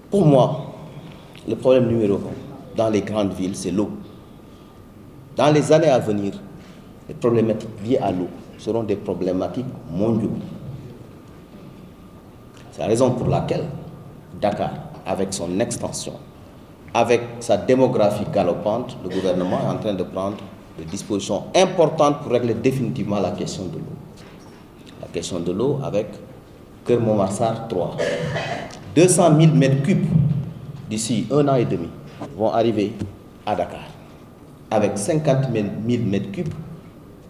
Pour moi, le problème numéro 1 dans les grandes villes, c'est l'eau. Dans les années à venir, les problématiques liées à l'eau seront des problématiques mondiales. C'est la raison pour laquelle Dakar, avec son extension, avec sa démographie galopante, le gouvernement est en train de prendre des dispositions importantes pour régler définitivement la question de l'eau. La question de l'eau avec Keur Momar Sarr 3. 200 000 mètres cubes d'ici 1 an et demi vont arriver à Dakar, avec 50 000 mètres cubes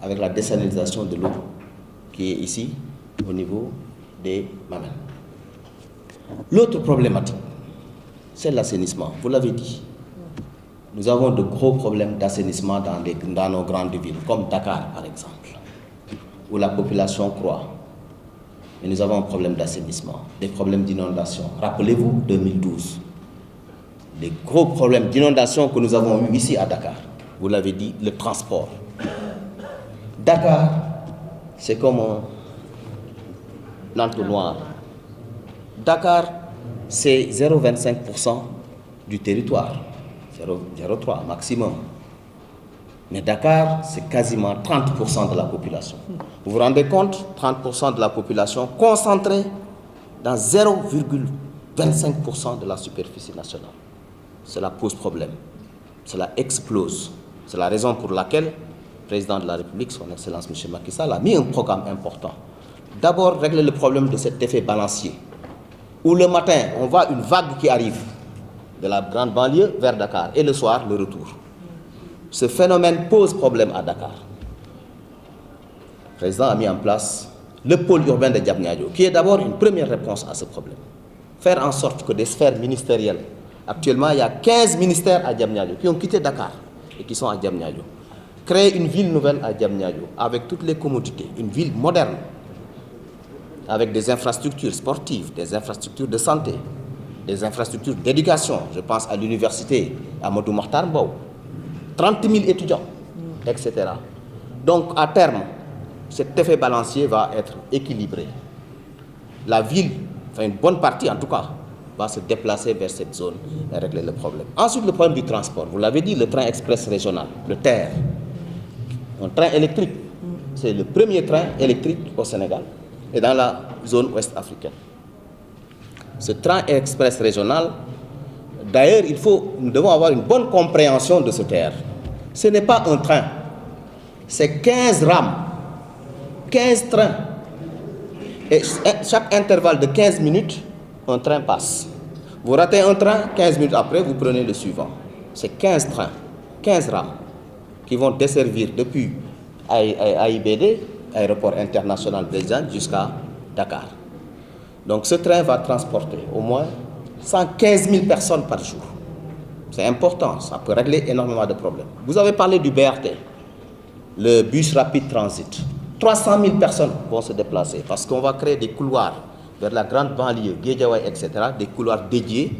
avec la désalinisation de l'eau qui est ici au niveau des Mamelles. L'autre problématique, c'est l'assainissement. Vous l'avez dit, nous avons de gros problèmes d'assainissement dans nos grandes villes, comme Dakar par exemple, où la population croît. Et nous avons un problème d'assainissement, des problèmes d'inondation. Rappelez-vous, 2012, les gros problèmes d'inondation que nous avons eus ici à Dakar. Vous l'avez dit, le transport. Dakar, c'est comme un entonnoir. Dakar, c'est 0,25% du territoire, 0,03 maximum. Mais Dakar, c'est quasiment 30% de la population. Vous vous rendez compte, 30% de la population concentrée dans 0,25% de la superficie nationale. Cela pose problème, cela explose. C'est la raison pour laquelle le président de la République, son Excellence M. Macky Sall, a mis un programme important. D'abord, régler le problème de cet effet balancier, où le matin, on voit une vague qui arrive de la grande banlieue vers Dakar, et le soir, le retour. Ce phénomène pose problème à Dakar. Le président a mis en place le pôle urbain de Diamniadio, qui est d'abord une première réponse à ce problème. Faire en sorte que des sphères ministérielles, actuellement il y a 15 ministères à Diamniadio qui ont quitté Dakar et qui sont à Diamniadio. Créer une ville nouvelle à Diamniadio avec toutes les commodités, une ville moderne, avec des infrastructures sportives, des infrastructures de santé, des infrastructures d'éducation. Je pense à l'université Amadou Mahtar Mbow, 30 000 étudiants, etc. Donc, à terme, cet effet balancier va être équilibré. La ville, enfin une bonne partie en tout cas, va se déplacer vers cette zone et régler le problème. Ensuite, le problème du transport. Vous l'avez dit, le train express régional, le TER. Un train électrique, c'est le premier train électrique au Sénégal et dans la zone ouest africaine. Ce train express régional, d'ailleurs, nous devons avoir une bonne compréhension de ce TER. Ce n'est pas un train, c'est 15 rames, 15 trains. Et chaque intervalle de 15 minutes, un train passe. Vous ratez un train, 15 minutes après, vous prenez le suivant. C'est 15 trains, 15 rames, qui vont desservir depuis AIBD, Aéroport International Blaise jusqu'à Dakar. Donc ce train va transporter au moins 115 000 personnes par jour. C'est important, ça peut régler énormément de problèmes. Vous avez parlé du BRT, le bus rapide transit. 300 000 personnes vont se déplacer parce qu'on va créer des couloirs vers la grande banlieue, Guédiawaye, etc., des couloirs dédiés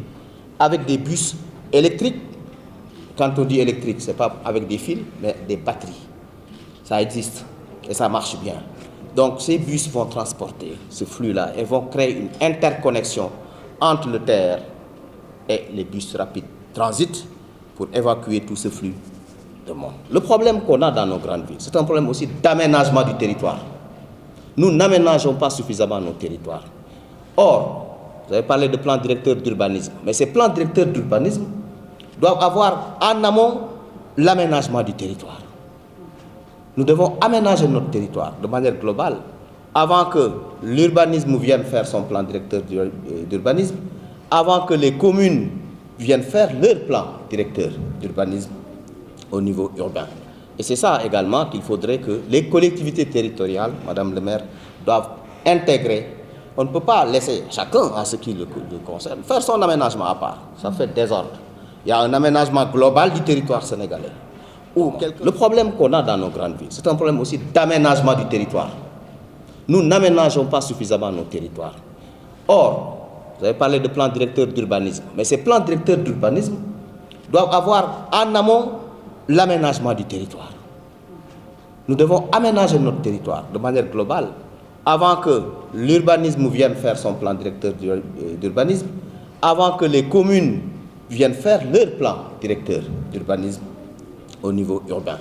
avec des bus électriques. Quand on dit électrique, ce n'est pas avec des fils, mais des batteries. Ça existe et ça marche bien. Donc ces bus vont transporter ce flux-là et vont créer une interconnexion entre le TER et les bus rapides transit pour évacuer tout ce flux de monde. Le problème qu'on a dans nos grandes villes, c'est un problème aussi d'aménagement du territoire. Nous n'aménageons pas suffisamment nos territoires. Or, vous avez parlé de plan directeur d'urbanisme, mais ces plans directeurs d'urbanisme doivent avoir en amont l'aménagement du territoire. Nous devons aménager notre territoire de manière globale avant que l'urbanisme vienne faire son plan directeur d'urbanisme, avant que les communes viennent faire leur plan directeur d'urbanisme au niveau urbain. Et c'est ça également qu'il faudrait que les collectivités territoriales, Madame le maire, doivent intégrer. On ne peut pas laisser chacun, à ce qui le concerne, faire son aménagement à part. Ça fait désordre. Il y a un aménagement global du territoire sénégalais. Le problème qu'on a dans nos grandes villes, c'est un problème aussi d'aménagement du territoire. Nous n'aménageons pas suffisamment nos territoires. Or, vous avez parlé de plan directeur d'urbanisme, mais ces plans directeurs d'urbanisme doivent avoir en amont l'aménagement du territoire. Nous devons aménager notre territoire de manière globale avant que l'urbanisme vienne faire son plan directeur d'urbanisme, avant que les communes viennent faire leur plan directeur d'urbanisme au niveau urbain.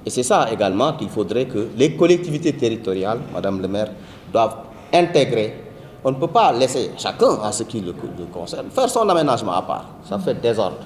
Et c'est ça également qu'il faudrait que les collectivités territoriales, Madame le maire, doivent intégrer. On ne peut pas laisser chacun, à ce qui le concerne, faire son aménagement à part. Ça fait désordre.